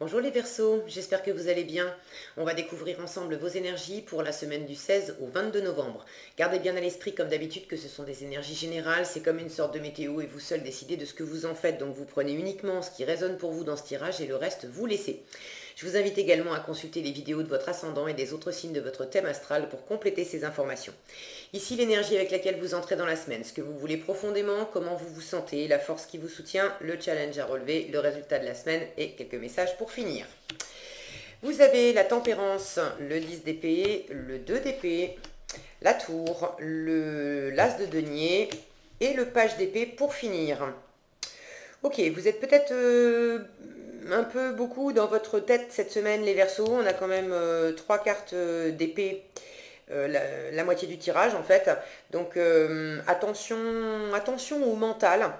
Bonjour les Verseaux, j'espère que vous allez bien. On va découvrir ensemble vos énergies pour la semaine du 16 au 22 novembre. Gardez bien à l'esprit comme d'habitude que ce sont des énergies générales, c'est comme une sorte de météo et vous seul décidez de ce que vous en faites. Donc vous prenez uniquement ce qui résonne pour vous dans ce tirage et le reste vous laissez. Je vous invite également à consulter les vidéos de votre ascendant et des autres signes de votre thème astral pour compléter ces informations. Ici l'énergie avec laquelle vous entrez dans la semaine, ce que vous voulez profondément, comment vous vous sentez, la force qui vous soutient, le challenge à relever, le résultat de la semaine et quelques messages pour finir. Vous avez la tempérance, le 10 d'épée, le 2 d'épée, la tour, l'as de denier et le page d'épée pour finir. Ok, vous êtes peut-être un peu beaucoup dans votre tête cette semaine les Verseaux. On a quand même 3 cartes d'épée, la moitié du tirage en fait. Donc attention au mental.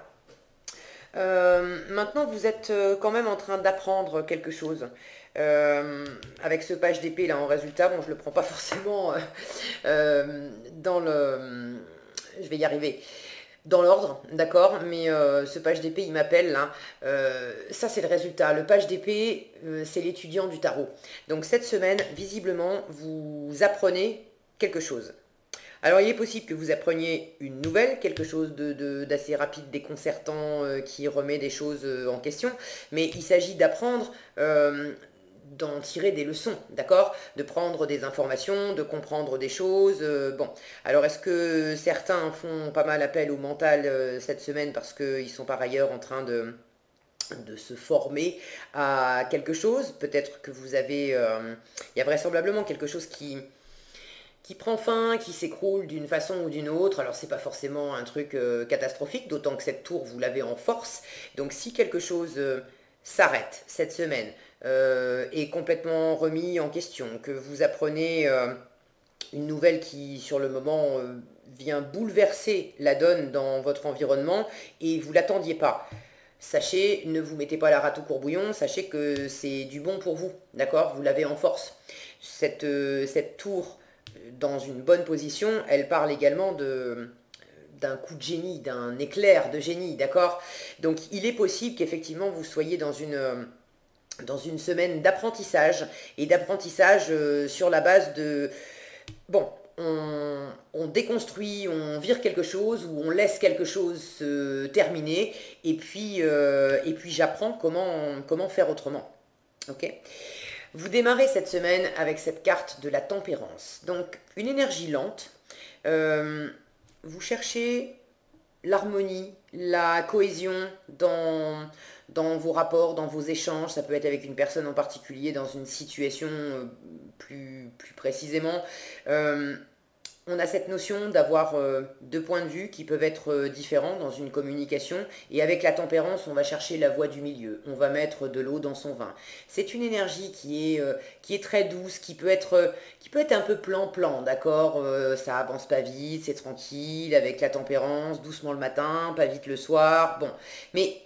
Maintenant, vous êtes quand même en train d'apprendre quelque chose. Avec ce page d'épée là en résultat, bon, je le prends pas forcément dans le... Je vais y arriver. Dans l'ordre, d'accord, mais ce page d'épée, il m'appelle là. Ça, c'est le résultat. Le page d'épée, c'est l'étudiant du tarot. Donc cette semaine, visiblement, vous apprenez quelque chose. Alors, il est possible que vous appreniez une nouvelle, quelque chose d'assez rapide, déconcertant, qui remet des choses en question, mais il s'agit d'apprendre, d'en tirer des leçons, d'accord? De prendre des informations, de comprendre des choses. Bon, alors est-ce que certains font pas mal appel au mental cette semaine parce qu'ils sont par ailleurs en train de se former à quelque chose? Peut-être que vous avez... il y a vraisemblablement quelque chose qui prend fin, qui s'écroule d'une façon ou d'une autre. Alors c'est pas forcément un truc catastrophique, d'autant que cette tour, vous l'avez en force. Donc si quelque chose s'arrête cette semaine, est complètement remis en question, que vous apprenez une nouvelle qui, sur le moment, vient bouleverser la donne dans votre environnement et vous l'attendiez pas. Sachez, ne vous mettez pas la rate au courbouillon, sachez que c'est du bon pour vous, d'accord? Vous l'avez en force. Cette tour, dans une bonne position, elle parle également d'un coup de génie, d'un éclair de génie, d'accord? Donc il est possible qu'effectivement vous soyez dans une semaine d'apprentissage, et d'apprentissage sur la base de... Bon, on déconstruit, on vire quelque chose, ou on laisse quelque chose se terminer, et puis j'apprends comment faire autrement. Ok? Vous démarrez cette semaine avec cette carte de la tempérance. Donc, une énergie lente. Vous cherchez l'harmonie, la cohésion dans vos rapports, dans vos échanges. Ça peut être avec une personne en particulier, dans une situation plus précisément. On a cette notion d'avoir deux points de vue qui peuvent être différents dans une communication. Et avec la tempérance, on va chercher la voie du milieu. On va mettre de l'eau dans son vin. C'est une énergie qui est très douce, qui peut être un peu plan-plan, d'accord? Ça avance pas vite, c'est tranquille, avec la tempérance, doucement le matin, pas vite le soir. Bon, mais...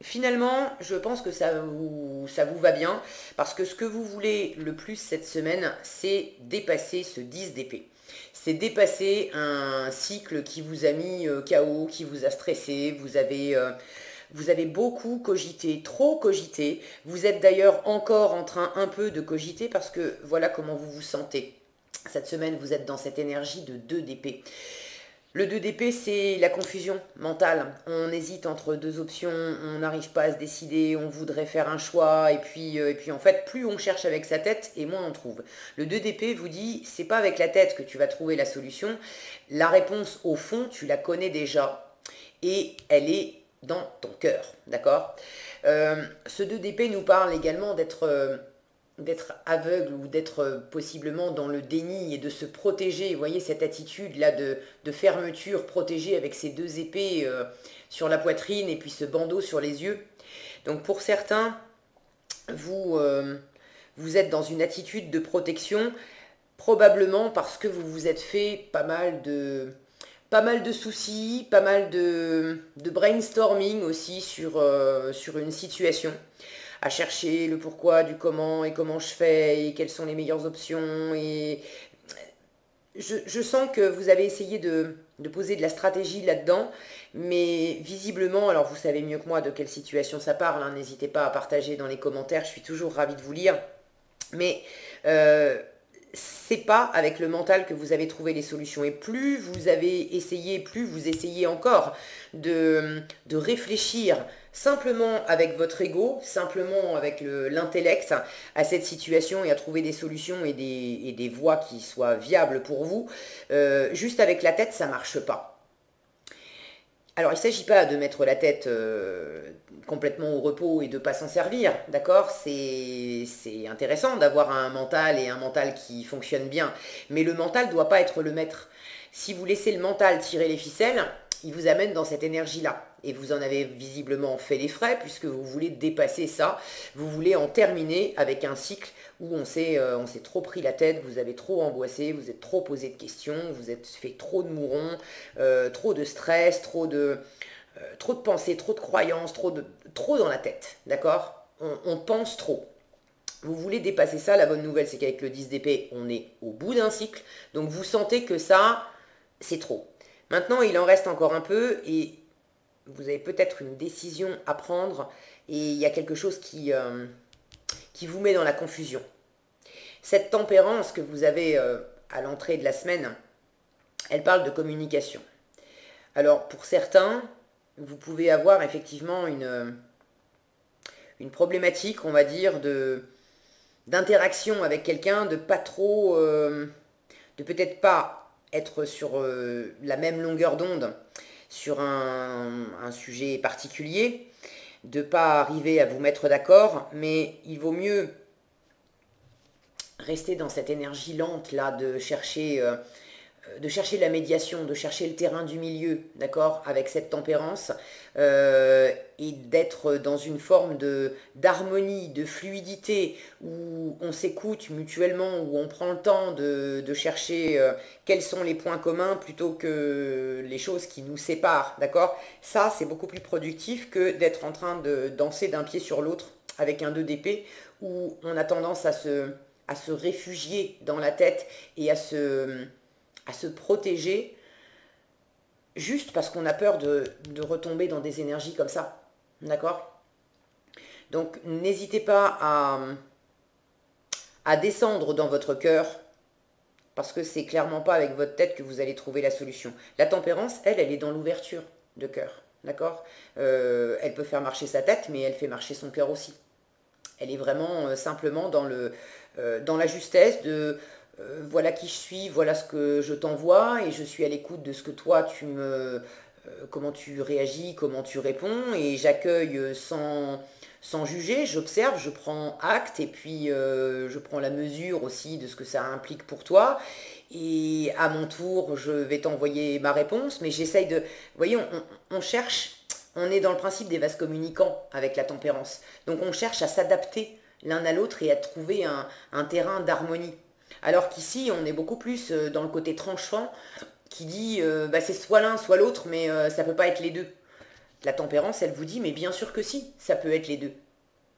Finalement, je pense que ça vous va bien, parce que ce que vous voulez le plus cette semaine, c'est dépasser ce 10 d'épée. C'est dépasser un cycle qui vous a mis KO, qui vous a stressé, vous avez beaucoup cogité, trop cogité. Vous êtes d'ailleurs encore en train un peu de cogiter, parce que voilà comment vous vous sentez. Cette semaine, vous êtes dans cette énergie de 2 d'épée. Le 2 d'épée, c'est la confusion mentale. On hésite entre deux options, on n'arrive pas à se décider, on voudrait faire un choix, et puis en fait, plus on cherche avec sa tête, et moins on trouve. Le 2 d'épée vous dit, c'est pas avec la tête que tu vas trouver la solution. La réponse, au fond, tu la connais déjà, et elle est dans ton cœur, d'accord? Ce 2 d'épée nous parle également d'être aveugle ou d'être possiblement dans le déni et de se protéger. Vous voyez cette attitude-là de fermeture, protégée avec ces deux épées sur la poitrine et puis ce bandeau sur les yeux. Donc pour certains, vous êtes dans une attitude de protection, probablement parce que vous vous êtes fait pas mal de soucis, pas mal de brainstorming aussi sur une situation, à chercher le pourquoi, du comment, et comment je fais, et quelles sont les meilleures options. Et je sens que vous avez essayé de poser de la stratégie là-dedans, Mais visiblement, alors vous savez mieux que moi de quelle situation ça parle, hein, n'hésitez pas à partager dans les commentaires, je suis toujours ravie de vous lire. Mais c'est pas avec le mental que vous avez trouvé les solutions. Et plus vous avez essayé, plus vous essayez encore de réfléchir simplement avec votre ego, simplement avec l'intellect à cette situation et à trouver des solutions et des voies qui soient viables pour vous. Juste avec la tête, ça marche pas. Alors, il ne s'agit pas de mettre la tête complètement au repos et de ne pas s'en servir, d'accord? C'est intéressant d'avoir un mental et un mental qui fonctionne bien, mais le mental ne doit pas être le maître. Si vous laissez le mental tirer les ficelles, il vous amène dans cette énergie-là. Et vous en avez visiblement fait les frais puisque vous voulez dépasser ça. Vous voulez en terminer avec un cycle où on s'est trop pris la tête, vous avez trop angoissé, vous êtes trop posé de questions, vous êtes fait trop de mourons, trop de stress, trop de pensées, trop de croyances, trop dans la tête, d'accord? On pense trop. Vous voulez dépasser ça, la bonne nouvelle c'est qu'avec le 10 d'épée, on est au bout d'un cycle, donc vous sentez que ça, c'est trop. Maintenant, il en reste encore un peu et vous avez peut-être une décision à prendre et il y a quelque chose qui vous met dans la confusion. Cette tempérance que vous avez à l'entrée de la semaine, elle parle de communication. Alors, pour certains, vous pouvez avoir effectivement une problématique, on va dire, d'interaction avec quelqu'un, de pas trop, de peut-être pas être sur la même longueur d'onde sur un sujet particulier, de ne pas arriver à vous mettre d'accord, mais il vaut mieux rester dans cette énergie lente là de chercher la médiation, de chercher le terrain du milieu, d'accord, avec cette tempérance, et d'être dans une forme d'harmonie, de fluidité, où on s'écoute mutuellement, où on prend le temps de chercher quels sont les points communs plutôt que les choses qui nous séparent, d'accord. Ça, c'est beaucoup plus productif que d'être en train de danser d'un pied sur l'autre avec un 2 d'épée, où on a tendance à se réfugier dans la tête et à se protéger juste parce qu'on a peur de retomber dans des énergies comme ça. D'accord? Donc n'hésitez pas à descendre dans votre cœur parce que c'est clairement pas avec votre tête que vous allez trouver la solution. La tempérance, elle est dans l'ouverture de cœur. D'accord? Elle peut faire marcher sa tête, mais elle fait marcher son cœur aussi. Elle est vraiment simplement dans la justesse de voilà qui je suis, voilà ce que je t'envoie et je suis à l'écoute de ce que toi comment tu réagis, comment tu réponds et j'accueille sans juger, j'observe, je prends acte et puis je prends la mesure aussi de ce que ça implique pour toi et à mon tour je vais t'envoyer ma réponse mais j'essaye de... Vous voyez, on cherche, on est dans le principe des vases communicants avec la tempérance, donc on cherche à s'adapter l'un à l'autre et à trouver un terrain d'harmonie. Alors qu'ici, on est beaucoup plus dans le côté tranchant qui dit c'est soit l'un, soit l'autre, mais ça peut pas être les deux. La tempérance, elle vous dit, mais bien sûr que si, ça peut être les deux.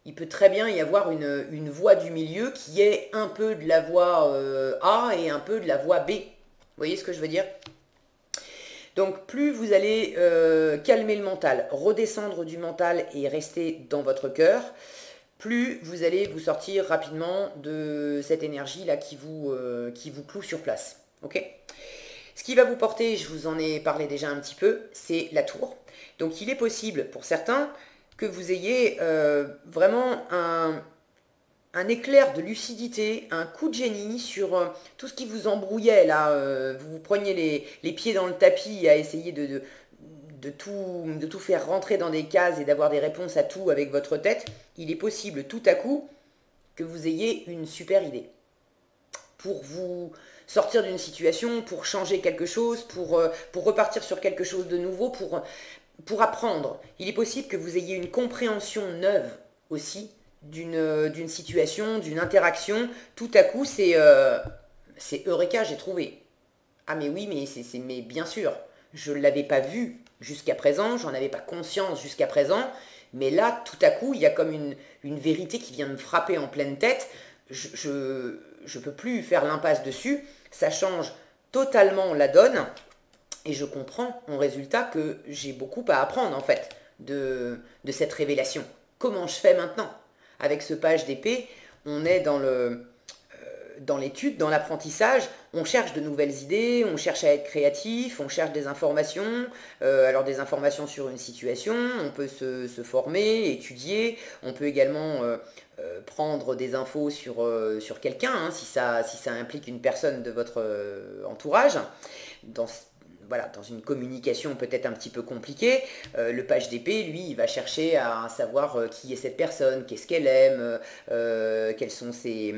Il peut très bien y avoir une voie du milieu qui est un peu de la voie A et un peu de la voie B. Vous voyez ce que je veux dire? Donc plus vous allez calmer le mental, redescendre du mental et rester dans votre cœur, plus vous allez vous sortir rapidement de cette énergie-là qui vous cloue sur place. Ok ? Ce qui va vous porter, je vous en ai parlé déjà un petit peu, c'est la tour. Donc il est possible pour certains que vous ayez vraiment un éclair de lucidité, un coup de génie sur tout ce qui vous embrouillait. Là, vous preniez les pieds dans le tapis à essayer de tout faire rentrer dans des cases et d'avoir des réponses à tout avec votre tête, il est possible tout à coup que vous ayez une super idée pour vous sortir d'une situation, pour changer quelque chose, pour repartir sur quelque chose de nouveau, pour apprendre. Il est possible que vous ayez une compréhension neuve aussi d'une situation, d'une interaction. Tout à coup, c'est Eureka, j'ai trouvé. Ah mais oui, mais bien sûr, je ne l'avais pas vu jusqu'à présent, j'en avais pas conscience jusqu'à présent, mais là, tout à coup, il y a comme une vérité qui vient me frapper en pleine tête, je peux plus faire l'impasse dessus, ça change totalement la donne, Et je comprends en résultat que j'ai beaucoup à apprendre en fait de cette révélation. Comment je fais maintenant? Avec ce page d'épée, on est dans l'étude, dans l'apprentissage, on cherche de nouvelles idées, on cherche à être créatif, on cherche des informations, alors des informations sur une situation, on peut se former, étudier, on peut également prendre des infos sur quelqu'un, hein, si ça implique une personne de votre entourage. Dans, voilà, dans une communication peut-être un petit peu compliquée, le page d'épée, lui, il va chercher à savoir qui est cette personne, qu'est-ce qu'elle aime, quels sont ses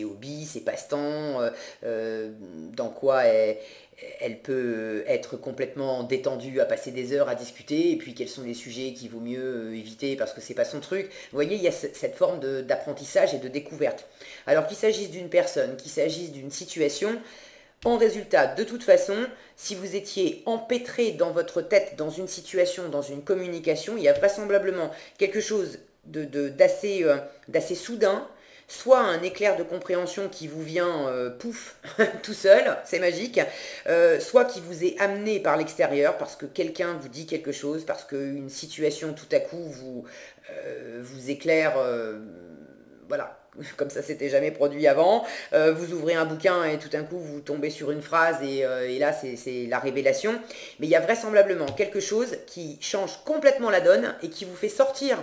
hobbies, ses passe-temps, dans quoi elle peut être complètement détendue à passer des heures à discuter, et puis quels sont les sujets qu'il vaut mieux éviter parce que c'est pas son truc. Vous voyez, il y a cette forme d'apprentissage et de découverte. Alors qu'il s'agisse d'une personne, qu'il s'agisse d'une situation, en résultat, de toute façon, si vous étiez empêtré dans votre tête, dans une situation, dans une communication, il y a vraisemblablement quelque chose d'assez soudain, soit un éclair de compréhension qui vous vient pouf, tout seul, c'est magique, soit qui vous est amené par l'extérieur, parce que quelqu'un vous dit quelque chose, parce qu'une situation tout à coup vous éclaire, voilà, comme ça s'était jamais produit avant, vous ouvrez un bouquin et tout d'un coup vous tombez sur une phrase et là c'est la révélation, mais il y a vraisemblablement quelque chose qui change complètement la donne et qui vous fait sortir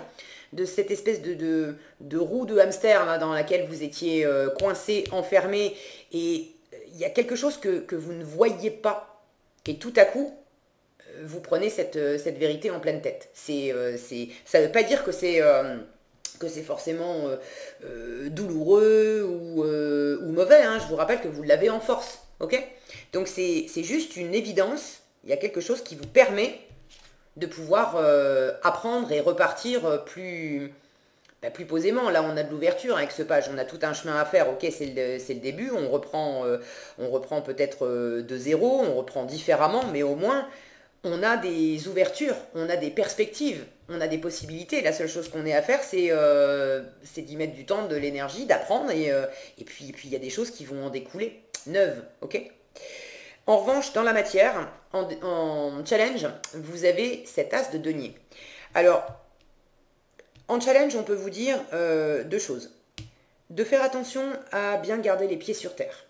de cette espèce de roue de hamster là, dans laquelle vous étiez coincé, enfermé, et il y a quelque chose que vous ne voyiez pas, et tout à coup, vous prenez cette vérité en pleine tête. Ça ne veut pas dire que c'est forcément douloureux ou mauvais, hein. Je vous rappelle que vous l'avez en force, ok? Donc c'est juste une évidence, il y a quelque chose qui vous permet de pouvoir apprendre et repartir plus posément. Là, on a de l'ouverture avec ce page, on a tout un chemin à faire, ok, c'est le début, on reprend peut-être de zéro, on reprend différemment, mais au moins, on a des ouvertures, on a des perspectives, on a des possibilités. La seule chose qu'on ait à faire, c'est d'y mettre du temps, de l'énergie, d'apprendre, et puis il y a des choses qui vont en découler, neuves, ok? En revanche, dans la matière, en challenge, vous avez cet as de denier. Alors, en challenge, on peut vous dire deux choses. De faire attention à bien garder les pieds sur terre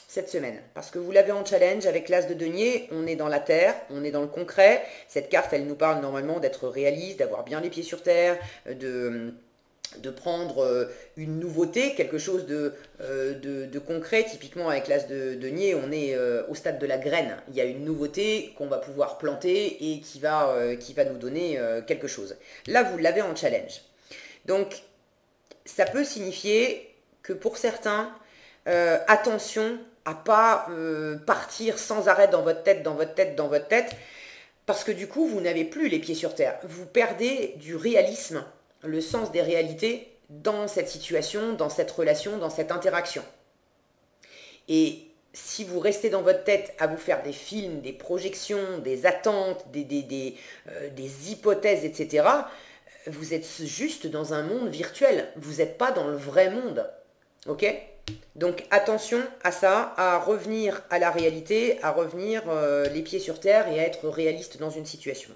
cette semaine. Parce que vous l'avez en challenge avec l'as de denier, on est dans la terre, on est dans le concret. Cette carte, elle nous parle normalement d'être réaliste, d'avoir bien les pieds sur terre, de prendre une nouveauté, quelque chose de concret. Typiquement avec l'as de denier, on est au stade de la graine. Il y a une nouveauté qu'on va pouvoir planter et qui va nous donner quelque chose. Là, vous l'avez en challenge. Donc, ça peut signifier que pour certains, attention à pas partir sans arrêt dans votre tête, parce que du coup, vous n'avez plus les pieds sur terre. Vous perdez du réalisme, le sens des réalités dans cette situation, dans cette relation, dans cette interaction. Et si vous restez dans votre tête à vous faire des films, des projections, des attentes, des hypothèses, etc., vous êtes juste dans un monde virtuel. Vous n'êtes pas dans le vrai monde. Ok ? Donc attention à ça, à revenir à la réalité, à revenir les pieds sur terre et à être réaliste dans une situation.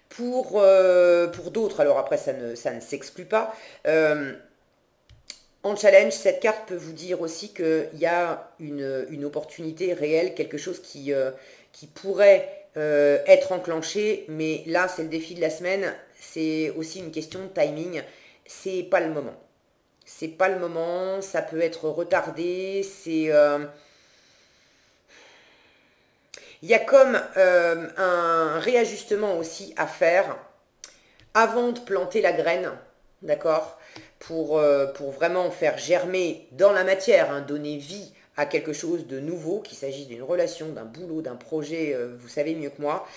Pour d'autres, alors après ça ne s'exclut pas, en challenge, cette carte peut vous dire aussi qu'il y a une opportunité réelle, quelque chose qui pourrait être enclenché, mais là c'est le défi de la semaine, c'est aussi une question de timing, c'est pas le moment. C'est pas le moment, ça peut être retardé, il y a comme un réajustement aussi à faire avant de planter la graine, d'accord, pour vraiment faire germer dans la matière, hein, donner vie à quelque chose de nouveau, qu'il s'agisse d'une relation, d'un boulot, d'un projet, vous savez mieux que moi.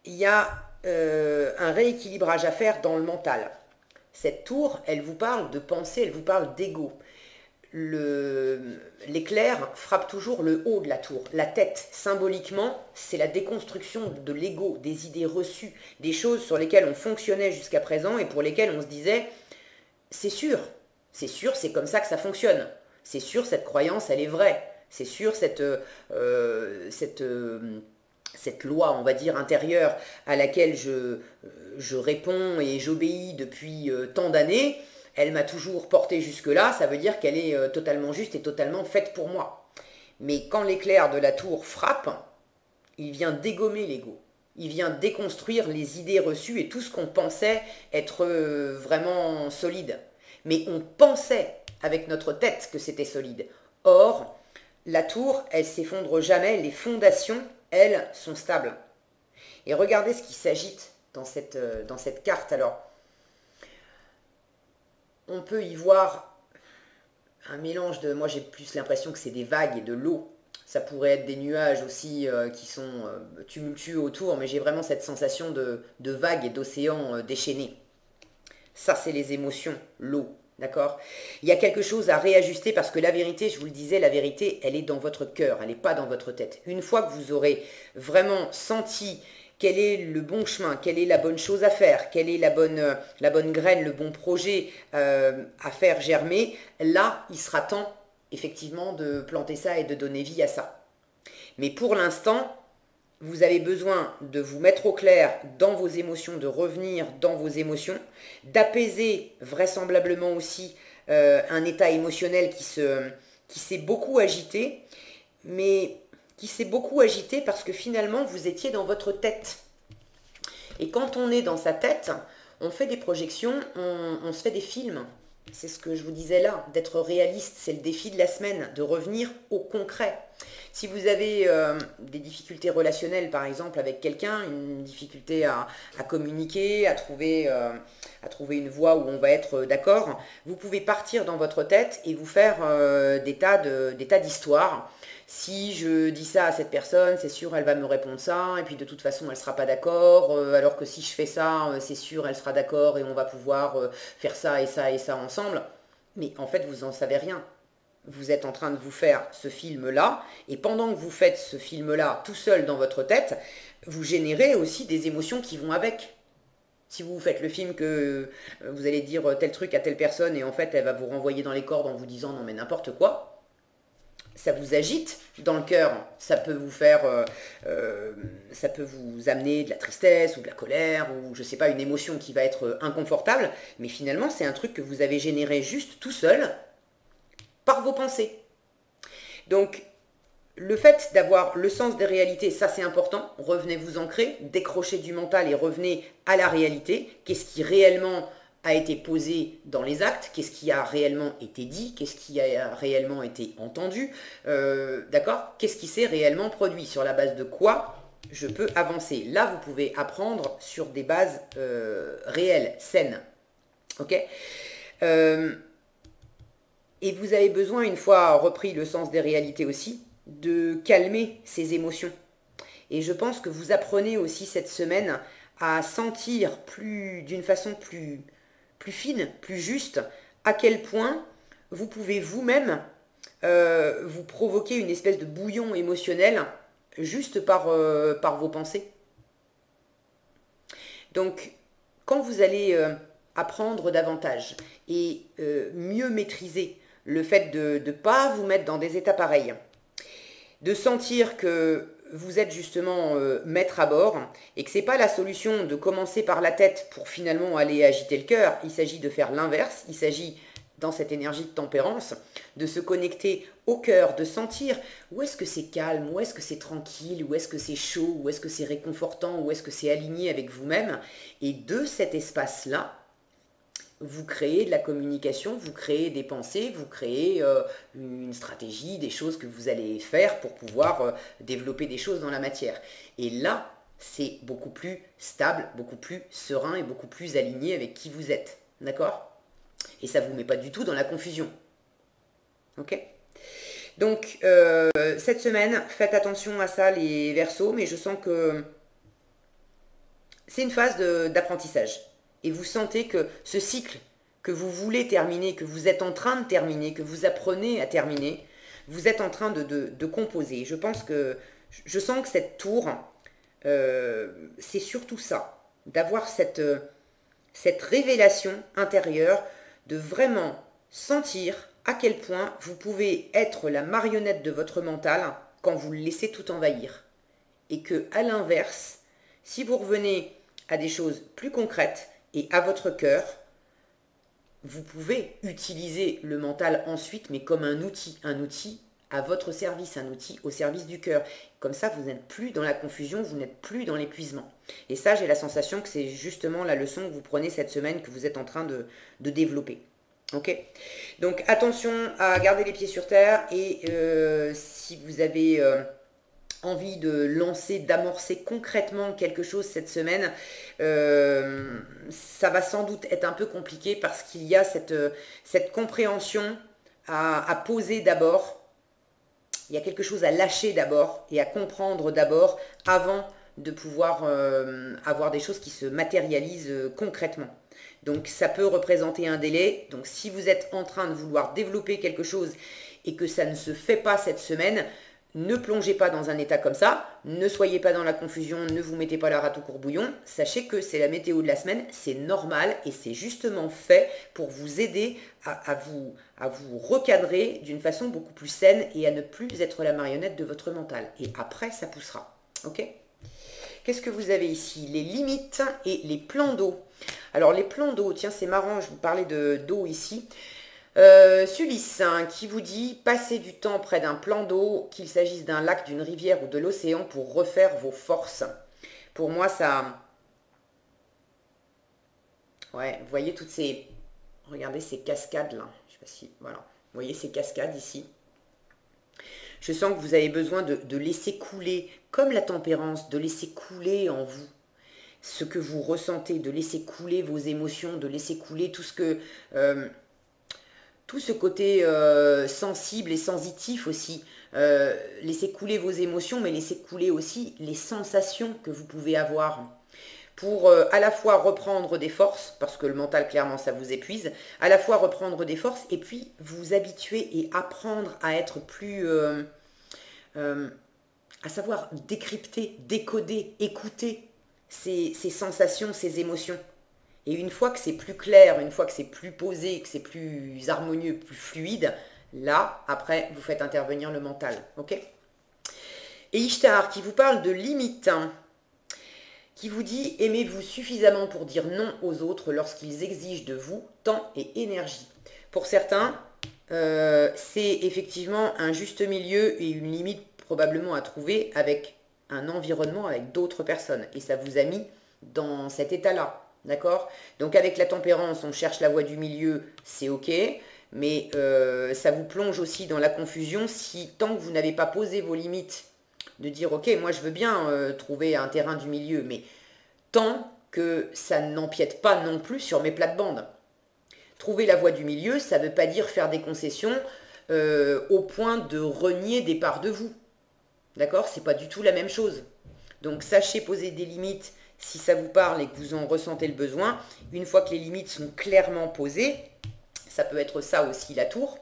Il y a un rééquilibrage à faire dans le mental. Cette tour, elle vous parle de pensée, elle vous parle d'ego. L'éclair frappe toujours le haut de la tour. La tête, symboliquement, c'est la déconstruction de l'ego, des idées reçues, des choses sur lesquelles on fonctionnait jusqu'à présent et pour lesquelles on se disait c'est sûr, c'est comme ça que ça fonctionne. C'est sûr, cette croyance, elle est vraie. C'est sûr, cette loi, on va dire, intérieure à laquelle je réponds et j'obéis depuis tant d'années, elle m'a toujours porté jusque-là, ça veut dire qu'elle est totalement juste et totalement faite pour moi. Mais quand l'éclair de la tour frappe, il vient dégommer l'ego. Il vient déconstruire les idées reçues et tout ce qu'on pensait être vraiment solide. Mais on pensait avec notre tête que c'était solide. Or, la tour, elle s'effondre jamais, les fondations, elles, sont stables. Et regardez ce qui s'agite dans cette carte. Alors, on peut y voir un mélange de... Moi, j'ai plus l'impression que c'est des vagues et de l'eau. Ça pourrait être des nuages aussi qui sont tumultueux autour, mais j'ai vraiment cette sensation de vagues et d'océans déchaînés. Ça, c'est les émotions, l'eau, d'accord? Il y a quelque chose à réajuster parce que la vérité, je vous le disais, la vérité, elle est dans votre cœur, elle n'est pas dans votre tête. Une fois que vous aurez vraiment senti quel est le bon chemin, quelle est la bonne chose à faire, quelle est la bonne graine, le bon projet à faire germer, là, il sera temps effectivement de planter ça et de donner vie à ça. Mais pour l'instant, vous avez besoin de vous mettre au clair dans vos émotions, de revenir dans vos émotions, d'apaiser vraisemblablement aussi un état émotionnel qui s'est beaucoup agité, mais qui s'est beaucoup agité parce que finalement vous étiez dans votre tête. Et quand on est dans sa tête, on fait des projections, on se fait des films. C'est ce que je vous disais là, d'être réaliste, c'est le défi de la semaine, de revenir au concret. Si vous avez des difficultés relationnelles, par exemple, avec quelqu'un, une difficulté à communiquer, à trouver une voie où on va être d'accord, vous pouvez partir dans votre tête et vous faire des tas d'histoires. Si je dis ça à cette personne, c'est sûr, elle va me répondre ça, et puis de toute façon, elle ne sera pas d'accord, alors que si je fais ça, c'est sûr, elle sera d'accord, et on va pouvoir faire ça et ça et ça ensemble. Mais en fait, vous n'en savez rien. Vous êtes en train de vous faire ce film-là, et pendant que vous faites ce film-là tout seul dans votre tête, vous générez aussi des émotions qui vont avec. Si vous faites le film que vous allez dire tel truc à telle personne, et en fait, elle va vous renvoyer dans les cordes en vous disant non mais n'importe quoi, ça vous agite dans le cœur, ça peut vous faire, ça peut vous amener de la tristesse ou de la colère ou je sais pas, une émotion qui va être inconfortable, mais finalement c'est un truc que vous avez généré juste tout seul par vos pensées. Donc le fait d'avoir le sens des réalités, ça c'est important, revenez vous ancrer, décrochez du mental et revenez à la réalité, qu'est-ce qui réellement a été posé dans les actes, qu'est-ce qui a réellement été dit, qu'est-ce qui a réellement été entendu, d'accord? Qu'est-ce qui s'est réellement produit, sur la base de quoi je peux avancer. Là, vous pouvez apprendre sur des bases réelles, saines, ok? Et vous avez besoin, une fois repris le sens des réalités aussi, de calmer ces émotions. Et je pense que vous apprenez aussi cette semaine à sentir d'une façon plus fine, plus juste, à quel point vous pouvez vous-même vous provoquer une espèce de bouillon émotionnel juste par vos pensées. Donc, quand vous allez apprendre davantage et mieux maîtriser le fait de ne pas vous mettre dans des états pareils, de sentir que vous êtes justement maître à bord et que ce n'est pas la solution de commencer par la tête pour finalement aller agiter le cœur, il s'agit de faire l'inverse, il s'agit dans cette énergie de tempérance, de se connecter au cœur, de sentir où est-ce que c'est calme, où est-ce que c'est tranquille, où est-ce que c'est chaud, où est-ce que c'est réconfortant, où est-ce que c'est aligné avec vous-même. Et de cet espace-là, vous créez de la communication, vous créez des pensées, vous créez une stratégie, des choses que vous allez faire pour pouvoir développer des choses dans la matière. Et là, c'est beaucoup plus stable, beaucoup plus serein et beaucoup plus aligné avec qui vous êtes. D'accord ? Et ça ne vous met pas du tout dans la confusion. Ok ? Donc, cette semaine, faites attention à ça les Verseaux, mais je sens que c'est une phase d'apprentissage. Et vous sentez que ce cycle que vous voulez terminer, que vous êtes en train de terminer, que vous apprenez à terminer, vous êtes en train de composer. Je sens que cette tour, c'est surtout ça, d'avoir cette révélation intérieure, de vraiment sentir à quel point vous pouvez être la marionnette de votre mental quand vous le laissez tout envahir. Et que, à l'inverse, si vous revenez à des choses plus concrètes et à votre cœur, vous pouvez utiliser le mental ensuite, mais comme un outil à votre service, un outil au service du cœur. Comme ça, vous n'êtes plus dans la confusion, vous n'êtes plus dans l'épuisement. Et ça, j'ai la sensation que c'est justement la leçon que vous prenez cette semaine, que vous êtes en train de développer. Ok? Donc attention à garder les pieds sur terre et si vous avez envie de lancer, d'amorcer concrètement quelque chose cette semaine, ça va sans doute être un peu compliqué parce qu'il y a cette compréhension à poser d'abord. Il y a quelque chose à lâcher d'abord et à comprendre d'abord avant de pouvoir avoir des choses qui se matérialisent concrètement. Donc ça peut représenter un délai. Donc si vous êtes en train de vouloir développer quelque chose et que ça ne se fait pas cette semaine, ne plongez pas dans un état comme ça, ne soyez pas dans la confusion, ne vous mettez pas la rate au courbouillon. Sachez que c'est la météo de la semaine, c'est normal et c'est justement fait pour vous aider à vous recadrer d'une façon beaucoup plus saine et à ne plus être la marionnette de votre mental. Et après, ça poussera. Ok ? Qu'est-ce que vous avez ici? Les limites et les plans d'eau. Alors les plans d'eau, tiens c'est marrant, je vous parlais d'eau ici. Sulis qui vous dit passez du temps près d'un plan d'eau, qu'il s'agisse d'un lac, d'une rivière ou de l'océan pour refaire vos forces. Pour moi ça... Ouais, vous voyez toutes ces... Regardez ces cascades là. Je sais pas si... Voilà. Vous voyez ces cascades ici. Je sens que vous avez besoin de laisser couler, comme la tempérance, de laisser couler en vous ce que vous ressentez, de laisser couler vos émotions, de laisser couler tout ce que... tout ce côté sensible et sensitif aussi. Laissez couler vos émotions, mais laissez couler aussi les sensations que vous pouvez avoir. Pour à la fois reprendre des forces, parce que le mental, clairement, ça vous épuise, à la fois reprendre des forces, et puis vous habituer et apprendre à être plus... à savoir décrypter, décoder, écouter ces sensations, ces émotions. Et une fois que c'est plus clair, une fois que c'est plus posé, que c'est plus harmonieux, plus fluide, là, après, vous faites intervenir le mental. Ok ? Et Ishtar, qui vous parle de limites, qui vous dit « Aimez-vous suffisamment pour dire non aux autres lorsqu'ils exigent de vous temps et énergie ?» Pour certains, c'est effectivement un juste milieu et une limite probablement à trouver avec un environnement, avec d'autres personnes. Et ça vous a mis dans cet état-là. D'accord? Donc avec la tempérance, on cherche la voie du milieu, c'est ok, mais ça vous plonge aussi dans la confusion si tant que vous n'avez pas posé vos limites, de dire ok, moi je veux bien trouver un terrain du milieu, mais tant que ça n'empiète pas non plus sur mes plates-bandes. Trouver la voie du milieu, ça ne veut pas dire faire des concessions au point de renier des parts de vous. D'accord? C'est pas du tout la même chose. Donc sachez poser des limites si ça vous parle et que vous en ressentez le besoin. Une fois que les limites sont clairement posées, ça peut être ça aussi la tour,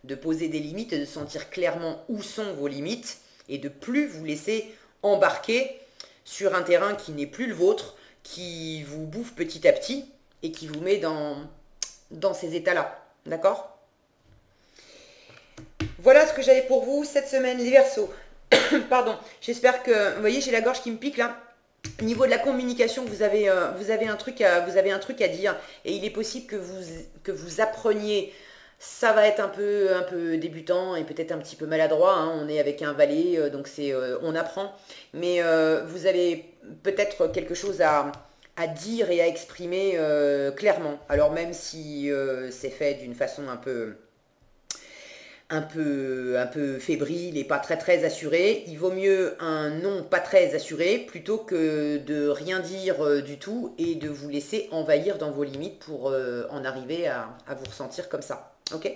de poser des limites et de sentir clairement où sont vos limites et de plus vous laisser embarquer sur un terrain qui n'est plus le vôtre, qui vous bouffe petit à petit et qui vous met dans ces états-là. D'accord? Voilà ce que j'avais pour vous cette semaine, les Verseaux. Pardon, j'espère que... Vous voyez, j'ai la gorge qui me pique là. Au niveau de la communication, vous avez un truc à dire. Et il est possible que vous appreniez. Ça va être un peu débutant et peut-être un petit peu maladroit. Hein. On est avec un valet, donc on apprend. Mais vous avez peut-être quelque chose à dire et à exprimer clairement. Alors même si c'est fait d'une façon un peu fébrile et pas très assuré, il vaut mieux un non pas très assuré plutôt que de rien dire du tout et de vous laisser envahir dans vos limites pour en arriver à vous ressentir comme ça. Ok ?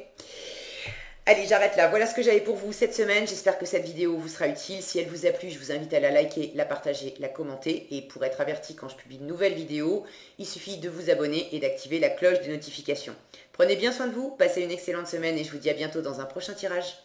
Allez, j'arrête là. Voilà ce que j'avais pour vous cette semaine. J'espère que cette vidéo vous sera utile. Si elle vous a plu, je vous invite à la liker, la partager, la commenter. Et pour être averti quand je publie de nouvelles vidéos, il suffit de vous abonner et d'activer la cloche de notification. Prenez bien soin de vous, passez une excellente semaine et je vous dis à bientôt dans un prochain tirage.